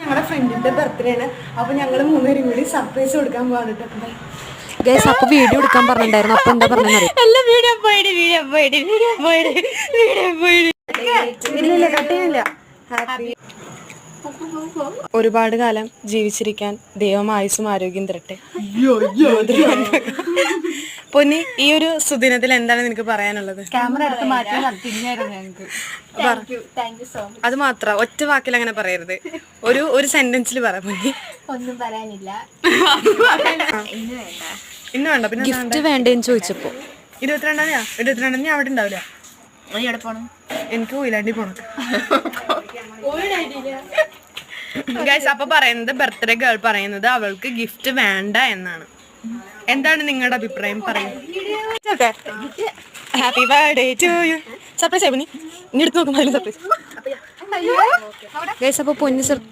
ഞങ്ങളുടെ ഫ്രണ്ടിന്റെ ബർത്ത്ഡേ ആണ്. അപ്പൊ ഞങ്ങൾ 3 പേരും കൂടി സർപ്രൈസ് കൊടുക്കാൻ പോകാറുണ്ട്. ഗൈസ് അപ്പൊ വീഡിയോ എടുക്കാൻ പറഞ്ഞിട്ടുണ്ടായിരുന്നു. അപ്പൊ എന്താ പറഞ്ഞറിയാം? ഇല്ല കട്ടിയില്ല. ഹാപ്പി ഒരുപാട് കാലം ജീവിച്ചിരിക്കാൻ ദൈവം ആയുസ്സും ആരോഗ്യം തരട്ടെ. പൊന്നി, ഈ ഒരു സുദിനത്തിൽ എന്താണ് നിനക്ക് പറയാനുള്ളത്? ക്യാമറ എടുത്ത് മാറ്റാൻ അത് മാത്രം ഒറ്റ വാക്കിൽ അങ്ങനെ പറയരുത്. ഒരു സെന്റൻസിൽ പറ പൊന്നി. ഒന്നും പറയാനില്ല. ഇന്ന് വേണ്ട. പിന്നെ ഗിഫ്റ്റ് വേണ്ടേന്ന് ചോദിച്ചപ്പോ 22 ഞാൻ അവിടെ ഉണ്ടാവില്ല. എനിക്ക് കൊയിലാണ്ടി പോണം. ഗൈസ് അപ്പൊ പറയുന്നത് ബർത്ത്ഡേ ഗേൾ പറയുന്നത് അവൾക്ക് ഗിഫ്റ്റ് വേണ്ട എന്നാണ്. എന്താണ് നിങ്ങളുടെ അഭിപ്രായം? പറയും. Happy birthday to you. Surprise ആയി പൊന്നി. ഇനി എടുത്ത് നോക്കുമ്പോൾ സർപ്രൈസ്. ഗൈസ് അപ്പൊ പൊന്നി